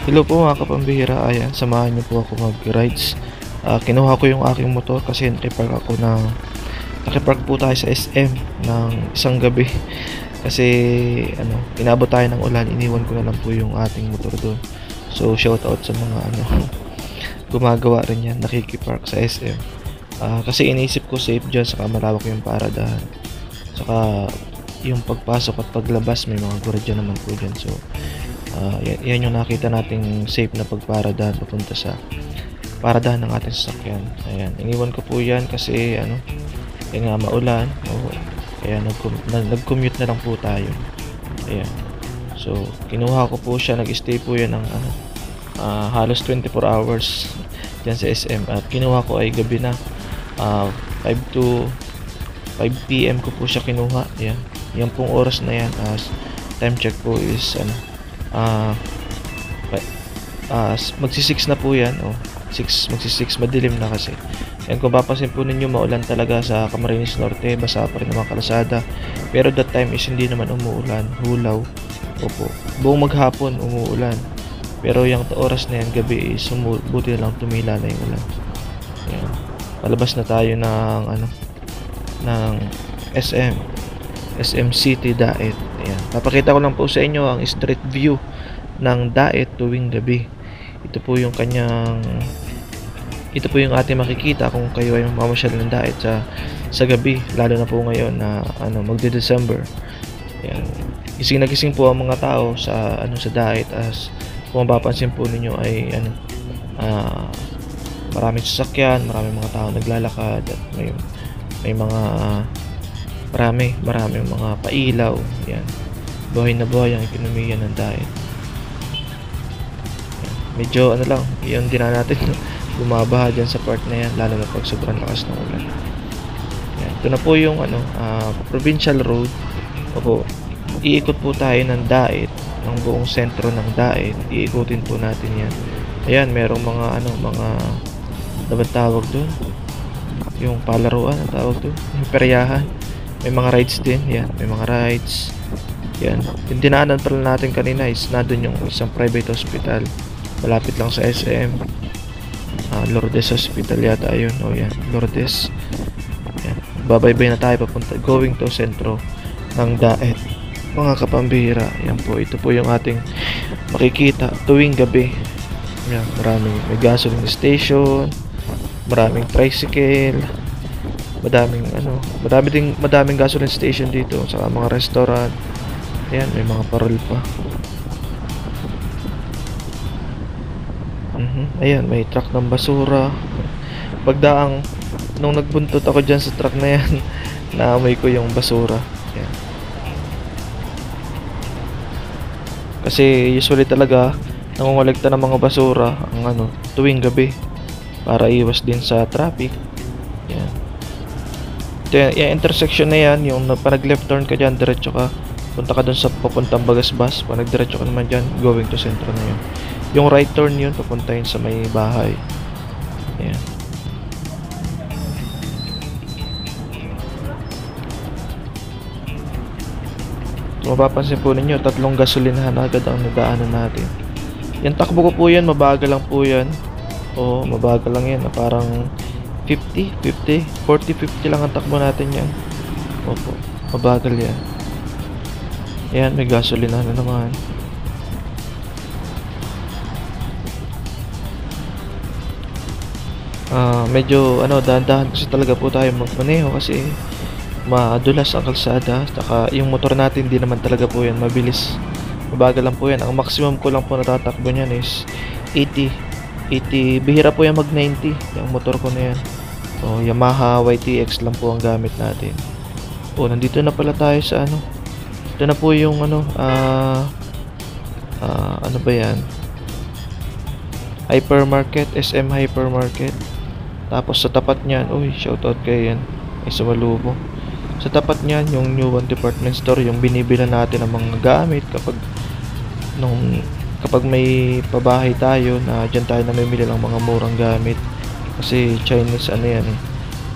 Hello po mga kapambihira, ayan, samahan niyo po ako mag-rides. Kinuha ko yung aking motor kasi nakipark po tayo sa SM ng isang gabi. Kasi inabot tayo ng ulan, iniwan ko na lang po yung ating motor doon. So shout out sa mga gumagawa rin yan, nakikipark sa SM. Kasi iniisip ko safe dyan, saka malawak yung paradahan. Saka yung pagpasok at paglabas may mga gwardiya naman po dyan. So yan yung nakita nating safe na pagparadahan papunta sa paradahan ng ating sasakyan. Ayan, iniwan ko po yan kasi kaya nga maulan. Kaya nag-commute na lang po tayo. Ayan. So kinuha ko po siya, nag-stay po yan ng halos 24 hours dyan sa SM. At kinuha ko ay gabi na, 5 to 5 PM ko po siya kinuha. Ayan. Yan pong oras na yan, time check po is magsi-6 na po yan. Magsi-6, madilim na kasi. And kung papansin po ninyo, maulan talaga sa Camarines Norte, basa pa rin naman kalsada. Pero that time is hindi naman umuulan, hulaw. Opo, buong maghapon umuulan. Pero yung oras na yan, gabi is buti na lang tumila na yung ulan. Ayan. Palabas na tayo ng SM City Daet. Ayan. Papakita ko lang po sa inyo ang street view ng Daet tuwing gabi. Ito po yung ating makikita kung kayo ay mamasyal ng Daet sa gabi, lalo na po ngayon na magde-December. Ayan. Gising na gising po ang mga tao sa Daet, as kung mapapansin po ninyo ay maraming sasakyan, maraming mga tao naglalakad, at may mga maraming mga pailaw. Yan. Buhay na buhay ang ekonomiya ng Daet. Yan. Medyo lang, yun din natin bumabaha dyan sa part na yan, lalo na pag sobrang lakas ng ulan. Yan. Ito na po yung provincial road. Opo, iikot po tayo ng Daet, ng buong sentro ng Daet. Iikutin po natin yan. Ayan, merong mga tawag doon, yung palaruan ang tawag doon, yung peryahan. May mga rides din, yan, may mga rides. Yan, yung dinaanan pala natin kanina is nandun yung isang private hospital, malapit lang sa SM. Lourdes Hospital yata ayun. Yan, Lourdes. Yan, babaybay na tayo papunta, going to sentro ng Daet mga kapambihira. Yan po, ito po yung ating makikita tuwing gabi. Yan, may gasoline station, maraming tricycle, madaming gasoline station dito, sa mga restaurant. Ayan, may mga parol pa. Ayan, may truck ng basura. Nung nagbuntot ako dyan sa truck na yan, naamoy ko yung basura. Ayan. Kasi usually talaga nangongolekta ng mga basura ang tuwing gabi para iwas din sa traffic. Yan. Yung intersection na yan, yung pag left turn ka dyan, diretso ka, punta ka dun sa papuntang Bagasbas. Pag nagdiretso ka naman dyan, going to sentro na yun. Yung right turn yun, papunta yun sa may bahay. Yan. So, mapapansin po ninyo, 3 gasolinahan agad ang nadaanan natin. Yung takbo ko po yan, mabagal lang po yan. Mabagal lang yan, parang 40-50 lang ang takbo natin yan. Opo, mabagal yan. Ayan, may gasolina na naman. Medyo dahan-dahan kasi talaga po tayo magmaneho kasi madulas ang kalsada. Saka yung motor natin, di naman talaga po yan mabilis. Mabagal lang po yan. Ang maximum ko lang po natatakbo niyan is 80. Bihira po yan mag 90 yung motor ko na yan. Yamaha YTX lang po ang gamit natin. Nandito na pala tayo sa ito na po yung ba yan, hypermarket, SM Hypermarket. Tapos sa tapat niyan, shoutout kayo yan, ay sumalubong. Sa tapat niyan yung New One Department Store, yung binibila natin ng mga gamit kapag may pabahay tayo, na dyan tayo namimili ng mga murang gamit. Kasi Chinese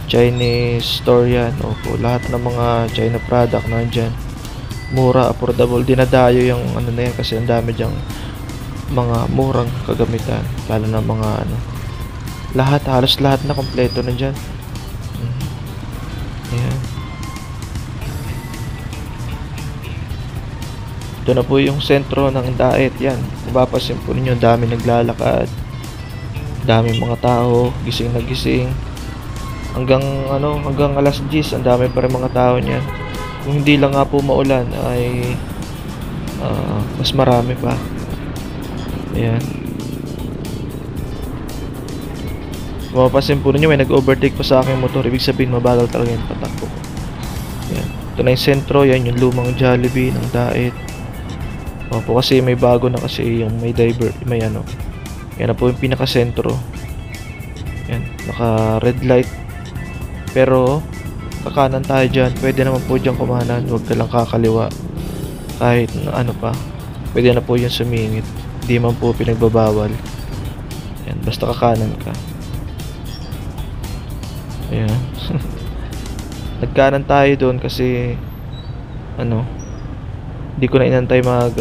Chinese store yan. Opo, lahat ng mga China product nandyan, mura, affordable, dinadayo yung na yan kasi ang dami dyang mga murang kagamitan, lalo na mga ano, lahat, halos lahat na kompleto na dyan. Ayan. Ito na po yung sentro ng Daet. Yan, mapapansin po ninyo, dami naglalakad, dami mga tao, gising na gising. Hanggang alas 10, ang dami pa rin mga tao niyan. Kung hindi lang nga po maulan ay mas marami pa. Ayan. Mapapansin po ninyo, may nag-overtake pa sa aking motor. Ibig sabihin, mabagal talaga yung patakbo ko. Ayan. Ito na yung sentro. Yan yung lumang Jollibee ng Daet. Opo, kasi may bago na kasi yung may ano. Yan na po yung pinaka-sentro. Yan. Naka red light. Pero kakanan tayo dyan. Pwede naman po dyan kumanan. Huwag ka lang kakaliwa. Kahit ano pa. Pwede na po yung sumingit. Hindi man po pinagbabawal. Yan. Basta kakanan ka. Ayan. Nagkanan tayo doon kasi hindi ko na inantay mag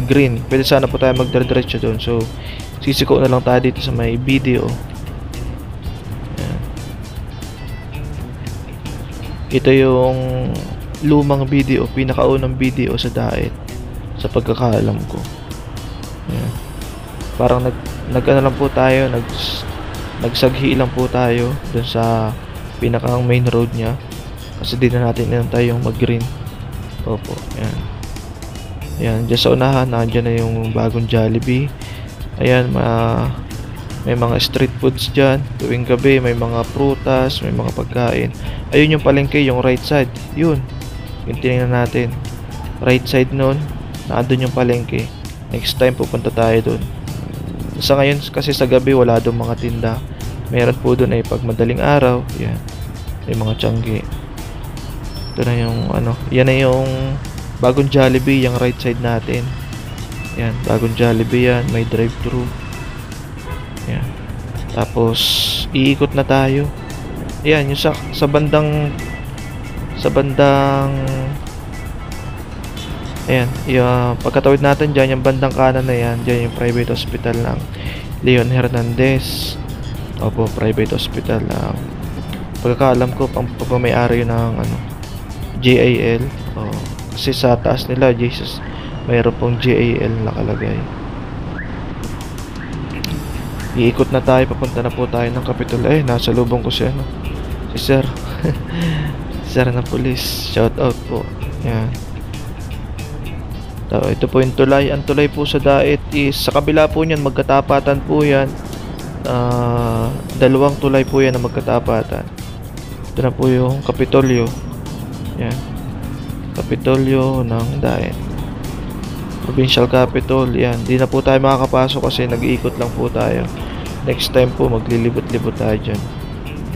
green. Pwede sana po tayo magdire-diretso doon. So sisiko na lang tayo dito sa may video. Ayan. Ito yung lumang video, pinakaunang video sa Daet sa pagkakaalam ko. Ayan. Parang nag-ano lang po tayo, nagsaghi lang po tayo dun sa pinakang main road niya kasi di na natin inantay yung mag-green. Opo, ayan. Ayan, dyan sa unahan, nandiyan na yung bagong Jollibee. Ayan, may mga street foods dyan. Tuwing gabi, may mga prutas, may mga pagkain. Ayun yung palengke, yung right side. Yun, yung tinignan natin. Right side nun, naandun yung palengke. Next time, pupunta tayo dun. Sa ngayon, kasi sa gabi, wala doon mga tinda. Meron po doon ay pag madaling araw, yan, may mga tiyanggi. Ito na yung yan na yung bagong Jollibee, yung right side natin. Yan, bagong Jollibee yan, may drive-thru. Yan. Tapos iikot na tayo. Yan, yung sa bandang ayan, yung pagkatawid natin dyan, yung bandang kanan na yan, dyan yung private hospital ng Leon Hernandez. Opo, private hospital. Pagkakaalam ko, pagmamayari yun ng JAL. Kasi sa taas nila, Jesus, mayroon pong JAL nakalagay. Iikot na tayo, papunta na po tayo ng Capitol. Nasa lubong ko si Sir. Sir na police. Shout out po. Yan. Ito po yung tulay. Ang tulay po sa Daet is sa kabila po niyan, magkatapatan po yan. Dalawang tulay po yan na magkatapatan. Ito na po yung Kapitolyo. Yan. Kapitolyo ng Daet. Provincial Capitol. Yan. Di na po tayo makakapasok kasi nag-iikot lang po tayo. Next time po maglilibot-libot tayo dyan.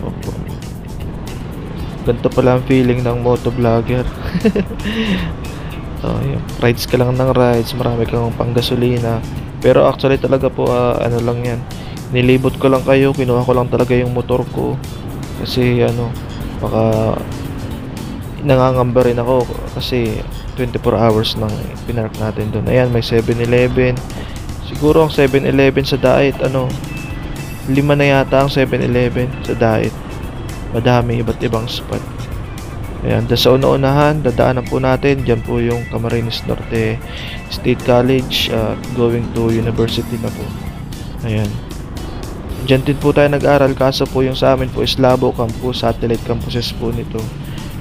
Opo. Ganito pala ang feeling ng motovlogger. Yung rides ka lang ng rides, marami kang panggasolina. Pero actually talaga po lang yan, nilibot ko lang kayo, kinuha ko lang talaga yung motor ko kasi baka nangangamba rin ako kasi 24 hours nang pinark natin doon. Ayan, may 7-Eleven. Siguro ang 7-Eleven sa Daet, 5 na yata ang 7-Eleven sa Daet. Madami, iba't ibang spot. Ayan, sa una-unahan, dadaanan po natin. Diyan po yung Camarines Norte State College, going to university na po. Ayan. Diyan din po tayo nag-aral, kaso po yung sa amin po is Labo Campus, satellite campuses po nito.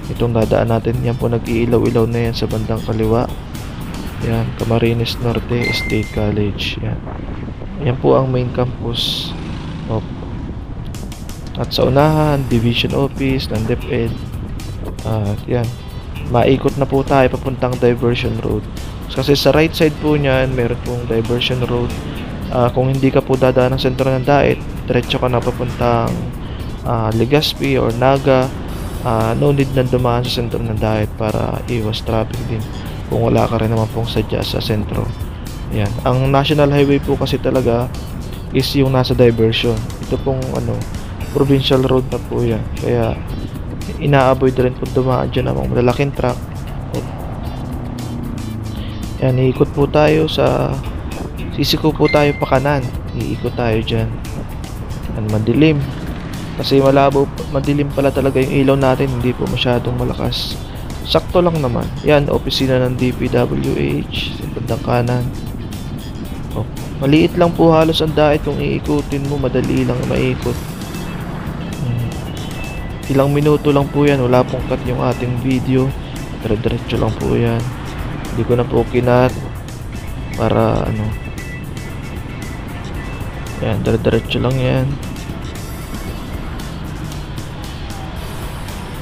Itong dadaan natin, yan po nag-iilaw-ilaw na yan sa bandang kaliwa. Ayan, Camarines Norte State College. Ayan. Ayan po ang main campus. At sa unahan, Division Office ng DepEd. Yan, maikot na po tayo papuntang Diversion Road. Kasi sa right side po niyan, meron pong Diversion Road. Kung hindi ka po dadaan ng sentro ng Daet, diretso ka na papuntang Legazpi or Naga. No need na dumaan sa sentro ng Daet para iwas traffic din kung wala ka rin naman pong sadya sa sentro. Yan, ang National Highway po kasi talaga is yung nasa Diversion. Ito pong provincial road na po yan, kaya ina-avoid rin po dumaan dyan ang malalaking truck. Yan, iikot po tayo sa Sisiko po tayo pa kanan. Iikot tayo dyan. Yan, madilim. Kasi madilim pala talaga yung ilaw natin. Hindi po masyadong malakas. Sakto lang naman. Yan, opisina ng DPWH. Sa bandang kanan. Oh, maliit lang po halos ang dait kung iikutin mo. Madali lang maikot. Ilang minuto lang po yan. Wala pong cut yung ating video. Dire-diretso lang po yan. Hindi ko na po kinat. Para ano. Yan, dire-diretso lang yan.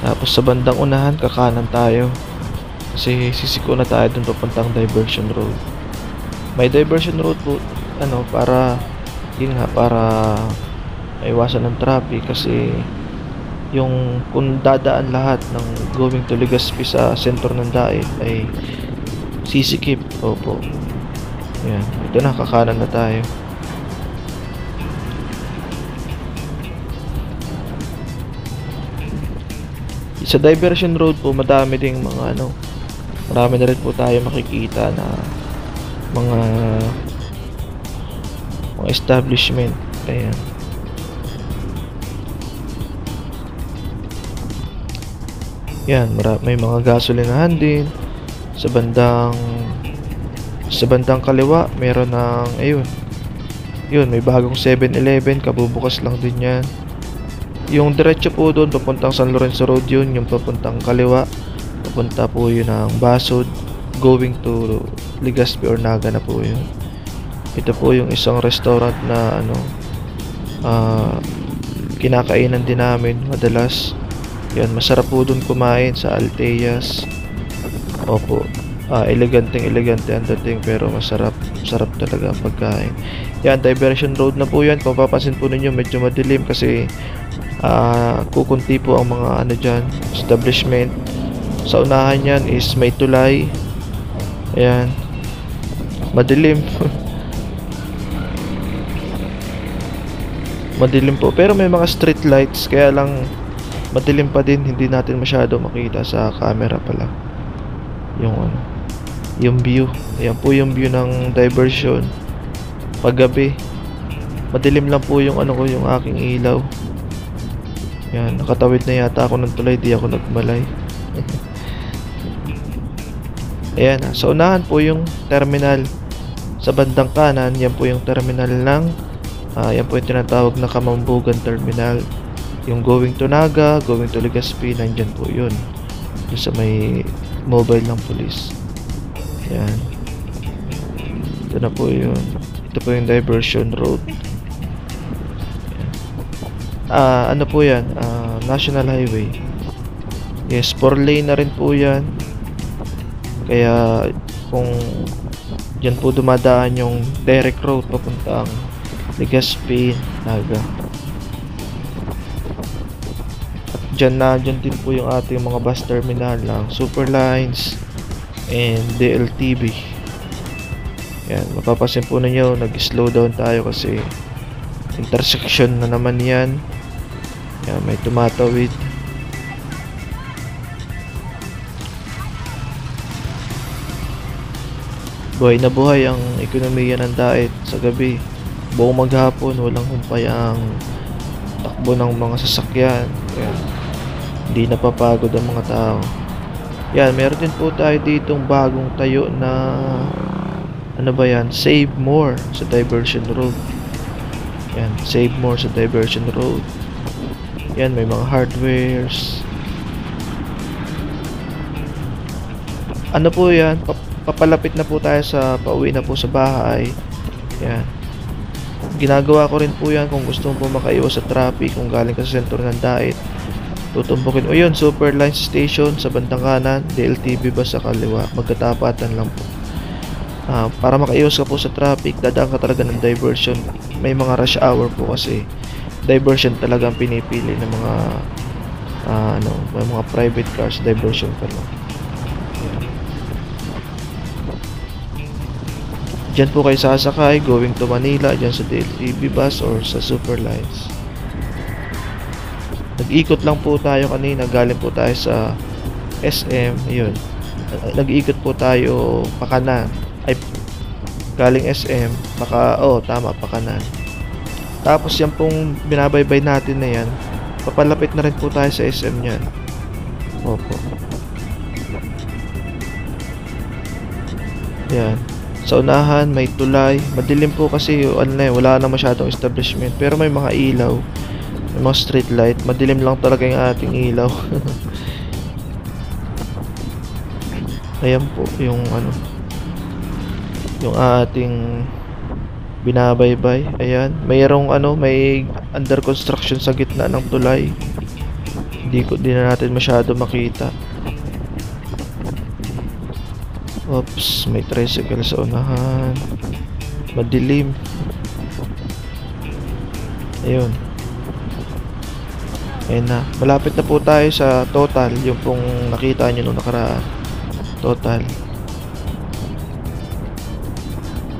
Tapos sa bandang unahan, kakanan tayo. Kasi sisiko na tayo dun papuntang diversion road. May diversion road po, ano, para, yun nga, para maiwasan ng traffic. Kasi yung kung dadaan lahat ng going to Legazpi sa sentro ng Dait ay sisikip. Opo. Yan, ito na, kakanan na tayo. Sa diversion road po, madami ding mga ano, marami na rin po tayo makikita na mga establishment. Ayan. Yan, may mga gasolinahan din. Sa bandang kaliwa, meron ng, ayun. Yun, may bagong 7-Eleven, kabubukas lang din yan. Yung diretso po doon, papuntang San Lorenzo Road yun. Yung papuntang kaliwa, papunta po yun ng Basod, going to Legazpi or Naga na po yun. Ito po yung isang restaurant na ano, kinakainan din namin madalas. Yan, masarap po doon kumain sa Alteas. Opo, elegante ang dating, pero masarap talaga ang pagkain. Yan, diversion road na po yan. Kung papasin po ninyo, medyo madilim kasi kukunti po ang mga ano dyan, establishment. Sa unahan yan is may tulay. Ayan, madilim. Madilim po, pero may mga street lights, kaya lang madilim pa din, hindi natin masyado makita sa camera pala yung ano, yung view. Ayan po yung view ng diversion paggabi. Madilim lang po yung ano ko, yung aking ilaw. Yan, nakatawid na yata ako ng tulay, di ako nagmalay. Ayan, sa unahan po yung terminal. Sa bandang kanan, yan po yung terminal ng yan po yung tinatawag na Kamambugan Terminal. Yung going to Naga, going to Legazpi, nandyan po yun. Yung sa may mobile ng police. Yan. Ito na po yun. Ito po yung diversion road. Ano po yan? National Highway. Yes, 4 lane na rin po yan. Kaya kung dyan po dumadaan yung direct road papuntang Legazpi, Naga. Dyan din po yung ating mga bus terminal ng Superlines and DLTV. Yan, mapapasin po ninyo, nag-slow down tayo kasi intersection na naman yan. Yan, may tumatawid. Buhay na buhay ang ekonomiya ng Dait sa gabi. Buong maghapon, walang humpay ang takbo ng mga sasakyan. Yan. Hindi napapagod ang mga tao. Yan, meron din po tayo ditong bagong tayo na ano ba yan? Save More sa Diversion Road. Yan, Save More sa Diversion Road. Yan, may mga hardwares. Ano po yan? Papalapit na po tayo sa pauwi na po sa bahay. Yan. Ginagawa ko rin po yan kung gusto mo po makaiwas sa traffic kung galing ka sa sentro ng Dait. Tutumbukin. O yun, Superlines Station sa bandang kanan, DLTV bus sa kaliwa. Magkatapatan lang po. Para makaiwas ka po sa traffic, dadaan ka talaga ng diversion. May mga rush hour po kasi diversion talaga ang pinipili ng mga may mga private cars, diversion pa lang. Diyan po kayo sasakay going to Manila, diyan sa DLTV bus or sa Superlines. Nag-ikot lang po tayo kanina, galing po tayo sa SM, ayun. Nag-ikot po tayo pakanan. Ay, galing SM, tama, pakanan. Tapos yan pong binabaybay natin na yan, papalapit na rin po tayo sa SM yan. Opo. Yan. Sa unahan may tulay, madilim po kasi wala na masyadong establishment, pero may mga ilaw, may mga street light. Madilim lang talaga yung ating ilaw. Ayan po yung yung ating binabaybay. Ayan, mayroong may under construction sa gitna ng tulay. Di na natin masyado makita. Oops, may tricycle sa unahan. Madilim. Ayun. Ayun na. Malapit na po tayo sa total. Yung pong nakita nyo nung nakaraan. Total.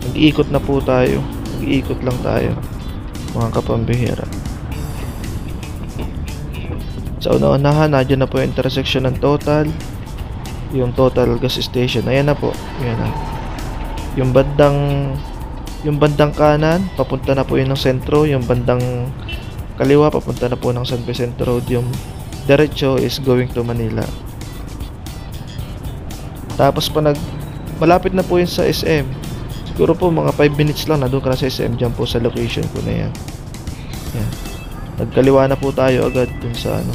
Nag-iikot na po tayo. Nag-iikot lang tayo, mga kapambihira. Sa unahan, nadyan na po yung intersection ng total. Yung total gas station. Ayan na po. Ayan na. Yung bandang kanan, papunta na po yun ng sentro. Yung bandang kaliwa, papunta na po ng San Vicente Road. Yung diretso is going to Manila. Tapos malapit na po yun sa SM. Siguro po mga 5 minutes lang nandun ka na sa SM. Diyan po sa location ko na yan. Yan. Nagkaliwa na po tayo agad dun sa yan.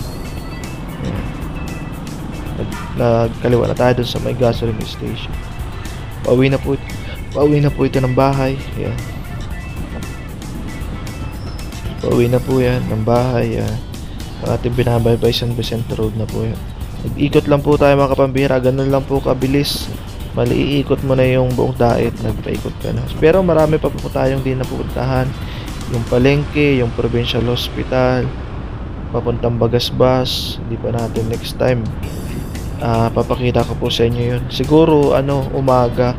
Nagkaliwa na tayo dun sa may gasoline station. Pauwi na po ito ng bahay. Yan. Pauwi na po yan ng bahay. Yan. Ang ating binabaybay San Vicente Road na po yan. Nag-ikot lang po tayo mga kapambihira. Ganun lang po kabilis. Maliikot mo na yung buong daet. Nagpaikot ka na. Pero marami pa po tayong di napupuntahan. Yung palengke, yung provincial hospital, papuntang Bagasbas. Hindi pa natin next time. Papakita ko po sa inyo yun. Siguro umaga.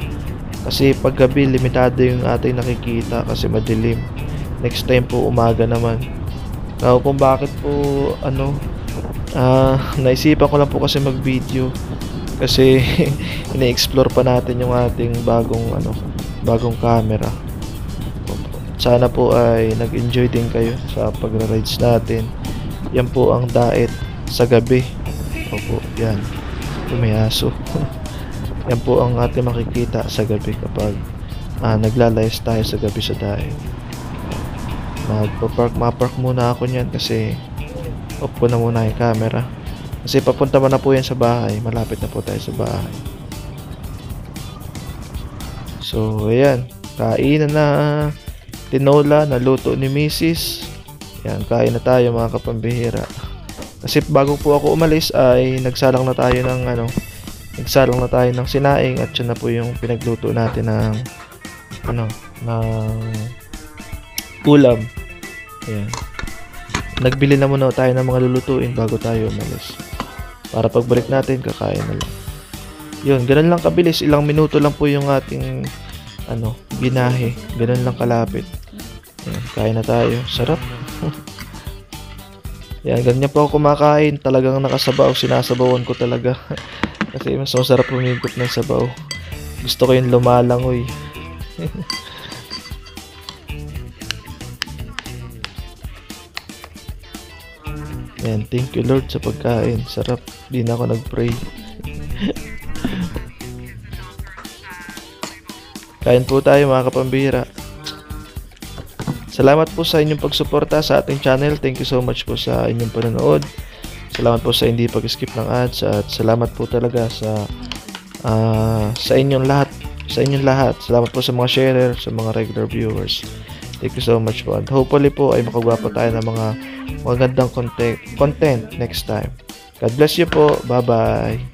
Kasi pag gabi limitado yung ating nakikita kasi madilim. Next time po umaga naman. Kung bakit po naisipan ko lang po kasi mag video kasi ina-explore pa natin yung ating bagong camera. Sana po ay nag-enjoy din kayo sa pagra-rides natin. Yan po ang daet sa gabi. Opo, yan. Tumayaso. Yan po ang ating makikita sa gabi kapag naglalayas tayo sa gabi sa daet. Mapark muna ako niyan kasi off ko na muna yung camera. Kasi papunta na po yan sa bahay. Malapit na po tayo sa bahay. So, ayan. Kainan na tinola na luto ni Mrs. Yan, kain na tayo mga kapambihira. Kasi bago po ako umalis ay nagsalang na tayo ng sinaing at yun na po yung pinagluto natin ng ulam. Ayan. Nagbili na muna tayo ng mga lulutuin bago tayo umalis. Para pagbalik natin, kakain na lang. Yun, ganun lang kabilis. Ilang minuto lang po yung ating binahe. Ganun lang kalapit. Ayan, kain na tayo. Sarap. Yan, ganyan po ako kumakain. Talagang nakasabaw. Sinasabawan ko talaga. Kasi mas masarap humigop ng sabaw. Gusto ko yung lumalangoy. Yan, thank you Lord sa pagkain. Sarap. Di na ako nag-pray. Kain po tayo mga kapambihira. Salamat po sa inyong pagsuporta sa ating channel. Thank you so much po sa inyong panonood. Salamat po sa hindi pag-skip ng ads at salamat po talaga sa inyong lahat. Salamat po sa mga sharer, sa mga regular viewers. Thank you so much po. And hopefully po ay makagawa po tayo ng mga magandang content next time. God bless you po. Bye-bye.